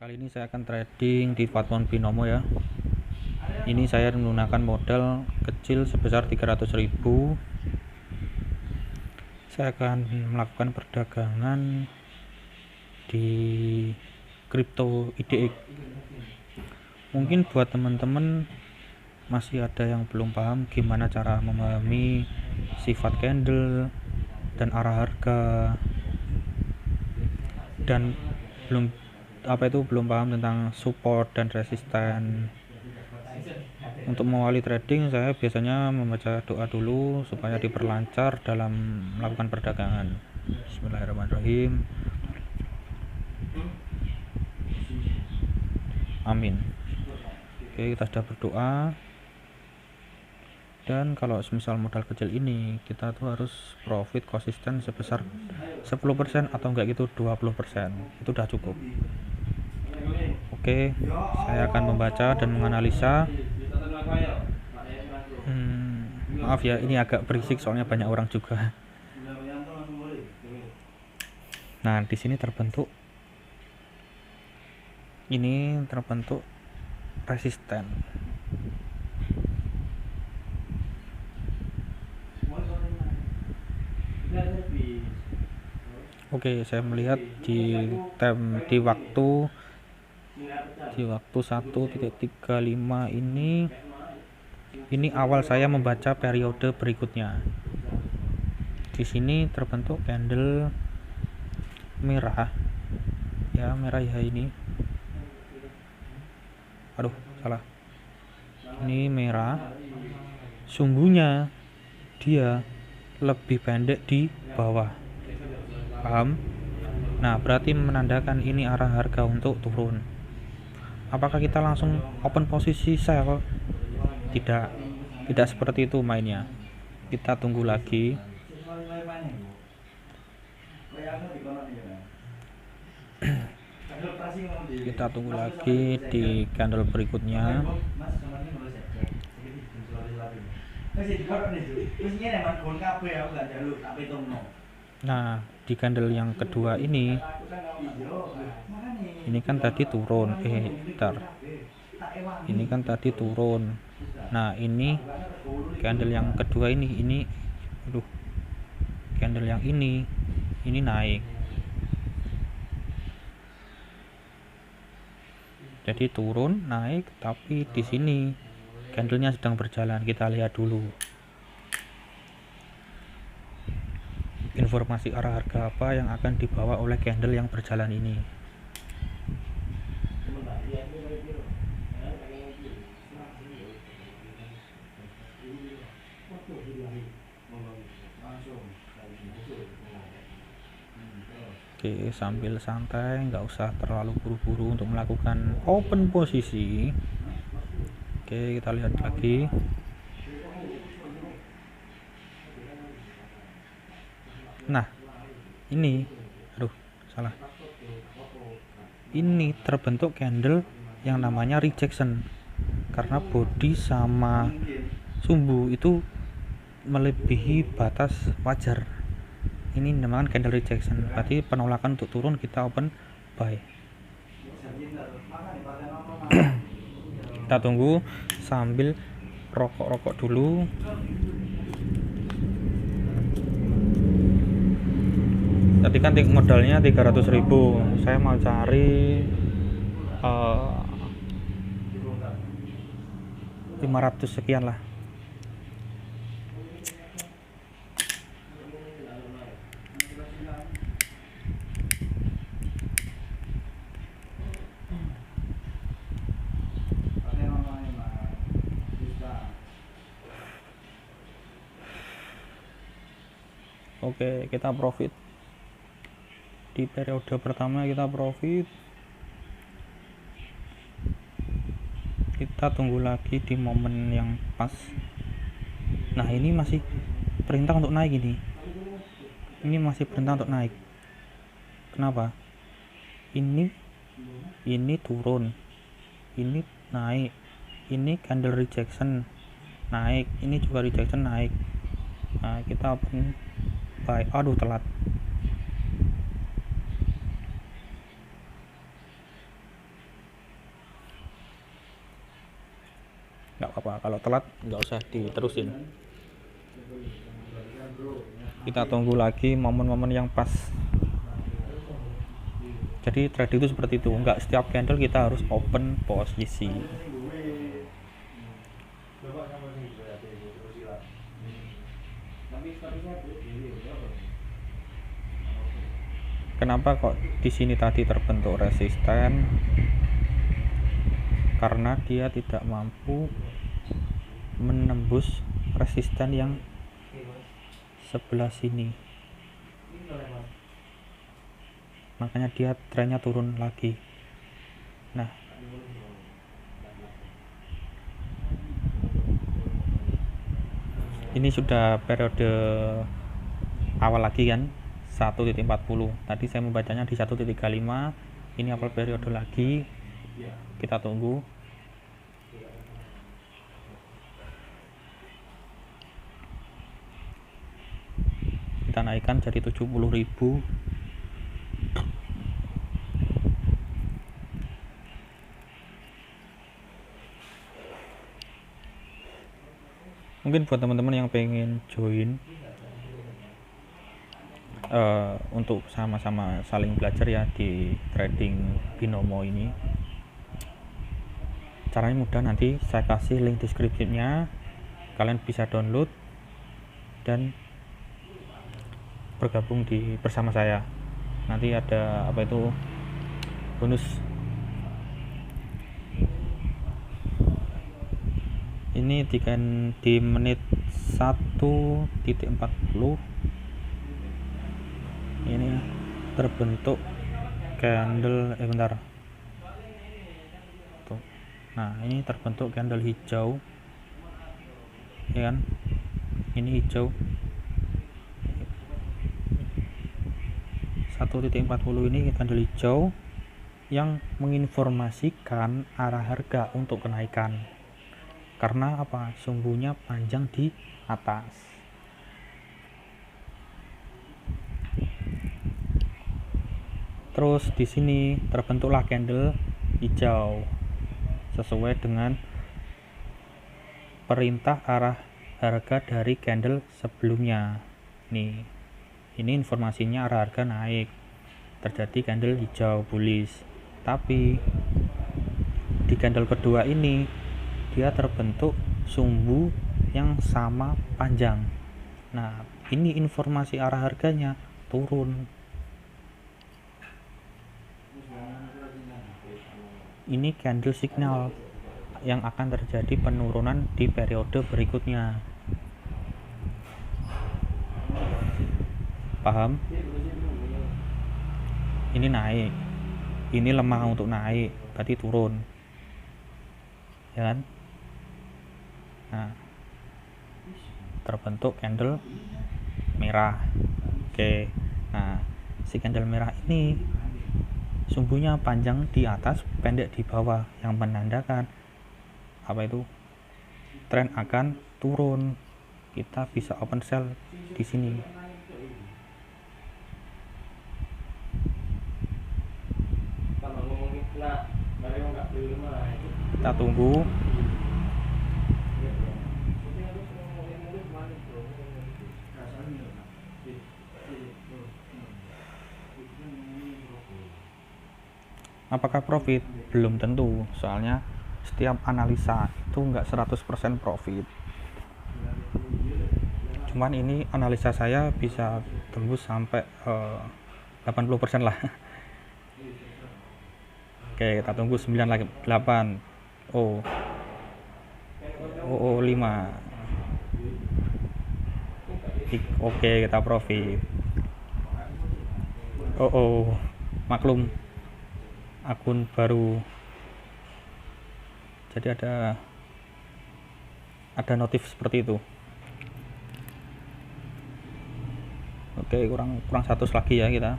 Kali ini saya akan trading di Fatmon Binomo ya. Ini saya menggunakan modal kecil sebesar 300.000. Saya akan melakukan perdagangan di kripto IDX. Mungkin buat teman-teman masih ada yang belum paham gimana cara memahami sifat candle dan arah harga, dan belum paham tentang support dan resisten. Untuk mengawali trading, saya biasanya membaca doa dulu supaya diperlancar dalam melakukan perdagangan. Bismillahirrahmanirrahim. Amin. Oke, kita sudah berdoa. Dan kalau semisal modal kecil ini, kita tuh harus profit konsisten sebesar 10% atau enggak gitu 20%. Itu udah cukup. Oke, saya akan membaca dan menganalisa. Maaf ya, ini agak berisik soalnya banyak orang juga. Nah, di sini terbentuk resisten. Oke, saya melihat di waktu 1.35 ini awal saya membaca periode berikutnya. Di sini terbentuk candle merah ya, ini. Aduh, salah. Ini merah. Sungguhnya dia lebih pendek di bawah. Paham? Nah, berarti menandakan ini arah harga untuk turun. Apakah kita langsung open posisi sell? Tidak seperti itu mainnya. Kita tunggu lagi. Kita tunggu lagi di candle berikutnya. Nah, di candle yang kedua ini kan tadi turun. Ini kan tadi turun. Nah, ini candle yang kedua ini candle yang ini naik. Jadi turun, naik, tapi di sini candlenya sedang berjalan. Kita lihat dulu informasi arah harga apa yang akan dibawa oleh candle yang berjalan ini. Oke, sambil santai, nggak usah terlalu buru-buru untuk melakukan open posisi. Oke, kita lihat lagi. Nah, ini ini terbentuk candle yang namanya rejection karena body sama sumbu itu melebihi batas wajar. Ini namanya candle rejection, berarti penolakan untuk turun. Kita open buy. Kita tunggu sambil rokok dulu. Tadi kan modalnya 300.000, saya mau cari 500 sekian lah. Oke, kita profit. Di periode pertama kita profit. Kita tunggu lagi di momen yang pas. Nah, ini masih perintah untuk naik ini. Ini masih perintah untuk naik. Kenapa? Ini turun. Ini naik. Ini candle rejection naik. Ini juga rejection naik. Nah, kita open buy. Aduh, telat. kalau telat nggak usah diterusin. Kita tunggu lagi momen-momen yang pas. Jadi trading itu seperti itu, nggak setiap candle kita harus open posisi. Kenapa kok di sini tadi terbentuk resisten? Karena dia tidak mampu menembus resisten yang sebelah sini, makanya dia trennya turun lagi. Nah, ini sudah periode awal lagi kan, 1.40. Tadi saya membacanya di 1.35. Ini awal periode lagi, kita tunggu. Kita naikkan jadi 70.000. Mungkin buat teman-teman yang pengen join untuk sama-sama saling belajar ya di trading binomo ini, caranya mudah. Nanti saya kasih link deskripsinya, kalian bisa download dan bergabung bersama saya. Nanti ada bonus. Ini di menit 1.40 ini terbentuk candle tuh. Nah, ini terbentuk candle hijau ya kan, ini hijau 1.40 ini candle hijau yang menginformasikan arah harga untuk kenaikan. Karena apa? Sumbunya panjang di atas. Terus di sini terbentuklah candle hijau sesuai dengan perintah arah harga dari candle sebelumnya. Nih, ini informasinya arah harga naik, terjadi candle hijau bullish. Tapi di candle kedua ini dia terbentuk sumbu yang sama panjang. Nah, ini informasi arah harganya turun. Ini candle signal yang akan terjadi penurunan di periode berikutnya. Paham? Ini naik, ini lemah untuk naik, berarti turun ya kan. Nah, terbentuk candle merah. Oke, nah si candle merah ini sumbunya panjang di atas, pendek di bawah, yang menandakan tren akan turun. Kita bisa open sell di sini. Kita tunggu. Apakah profit? Belum tentu, soalnya setiap analisa itu enggak 100% profit. Cuman ini analisa saya bisa tembus sampai 80% lah. Oke, kita tunggu 9 lagi, 8. 5. Oke, kita profit. Maklum, akun baru, jadi ada notif seperti itu. Oke, kurang 100 lagi ya kita.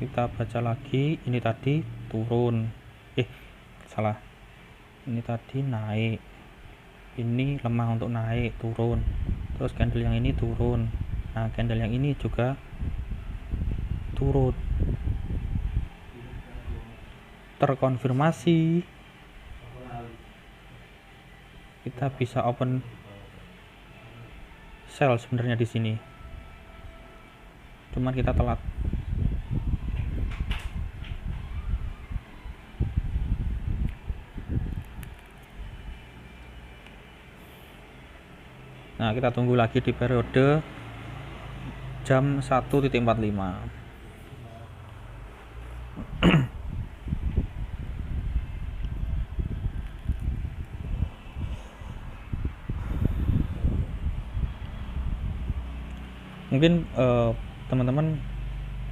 Kita baca lagi, ini tadi turun, salah, ini tadi naik, ini lemah untuk naik, turun, terus candle yang ini turun. Nah, candle yang ini juga turun, terkonfirmasi. Kita bisa open sell sebenarnya di sini, cuman kita telat. Nah, kita tunggu lagi di periode jam 1.45. Mungkin teman-teman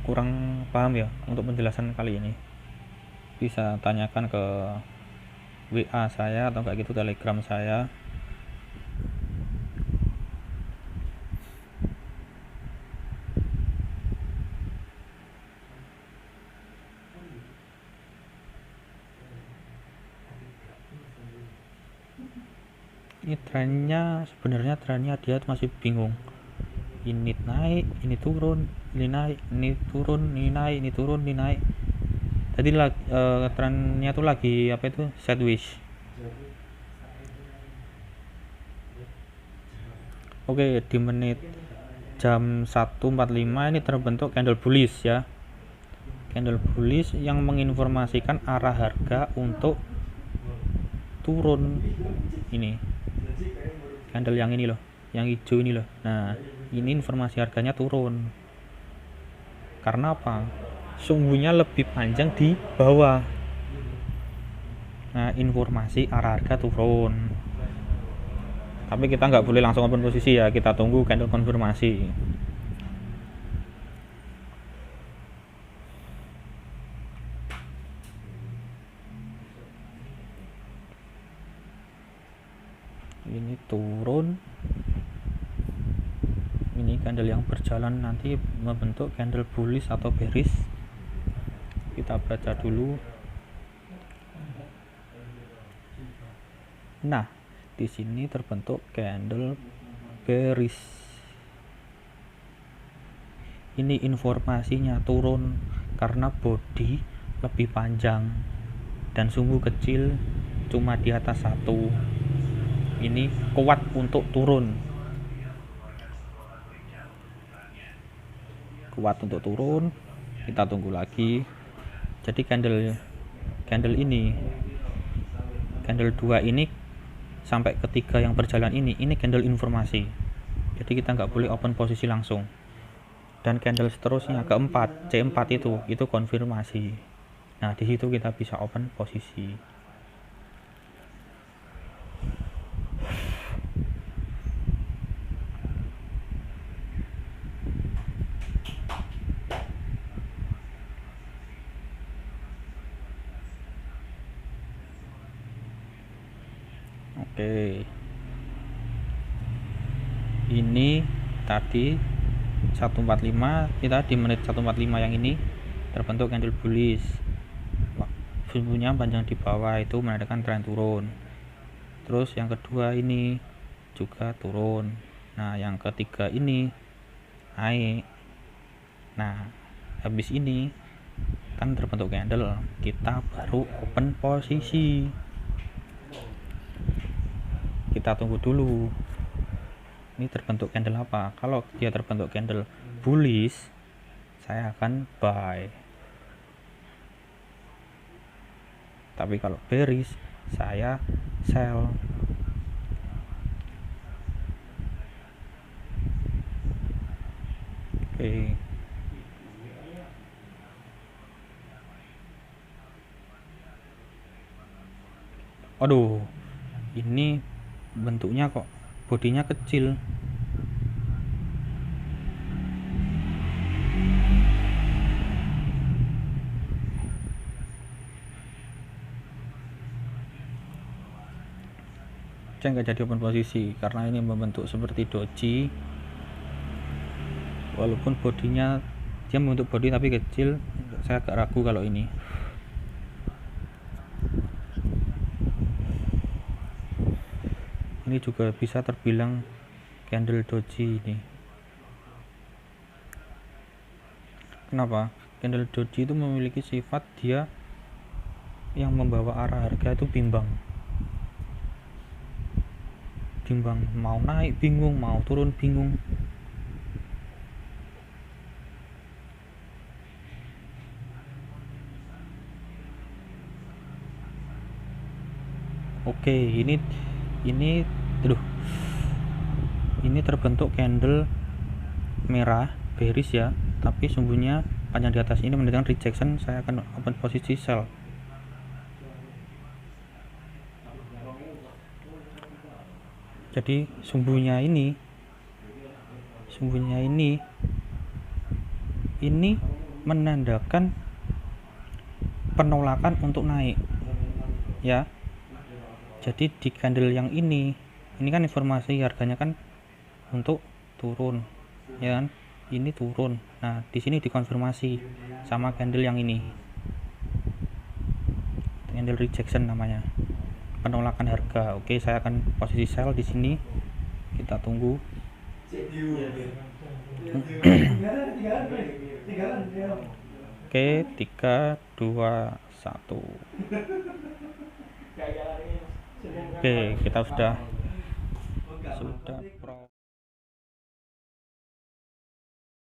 kurang paham ya untuk penjelasan kali ini. Bisa tanyakan ke WA saya atau kayak gitu Telegram saya. Ini trennya, sebenarnya trennya dia masih bingung. Ini naik, ini turun, ini naik, ini turun, ini naik, ini turun, ini naik. Jadi trennya tuh lagi apa itu, sideways. Oke, di menit jam 1.45 ini terbentuk candle bullish ya. Candle bullish yang menginformasikan arah harga untuk turun. Ini candle yang ini loh, yang hijau ini loh. Nah, ini informasi harganya turun. Karena apa? Sungguhnya lebih panjang di bawah. Nah, informasi arah harga turun. Tapi kita nggak boleh langsung open posisi ya, kita tunggu candle konfirmasi. Ini turun, ini candle yang berjalan nanti membentuk candle bullish atau bearish. Kita baca dulu. Nah, di sini terbentuk candle bearish. Ini informasinya turun karena body lebih panjang dan sumbu kecil cuma di atas satu. Ini kuat untuk turun, kuat untuk turun. Kita tunggu lagi. Jadi candle ini, candle 2 ini sampai ketiga yang berjalan ini candle informasi. Jadi kita nggak boleh open posisi langsung. Dan candle seterusnya keempat, C4 itu konfirmasi. Nah, di situ kita bisa open posisi. Oke. Ini tadi 1.45, kita di menit 1.45 yang ini terbentuk candle bullish. Sumbunya panjang di bawah, itu menandakan tren turun. Terus yang kedua ini juga turun. Nah, yang ketiga ini naik. Nah, habis ini kan terbentuk candle, kita baru open posisi. Kita tunggu dulu. Ini terbentuk candle apa? Kalau dia terbentuk candle bullish, saya akan buy. Tapi kalau bearish, saya sell. Oke. Aduh, ini bentuknya kok bodinya kecil. Saya nggak jadi open posisi karena ini membentuk seperti doji. Walaupun bodinya dia membentuk body tapi kecil, saya agak ragu kalau ini. Ini juga bisa terbilang candle doji ini. Kenapa? Candle doji itu memiliki sifat dia yang membawa arah harga itu bimbang, mau naik bingung, mau turun bingung. Oke, ini terbentuk candle merah bearish ya, tapi sumbunya panjang di atas ini menandakan rejection. Saya akan open posisi sell. Jadi sumbunya ini menandakan penolakan untuk naik ya. Jadi di candle yang ini kan informasi harganya kan untuk turun ya kan, ini turun. Nah di sini dikonfirmasi sama candle yang ini, candle rejection namanya, penolakan harga. Oke, saya akan posisi sell di sini. Kita tunggu. Oke, 3 2 1. Oke, kita sudah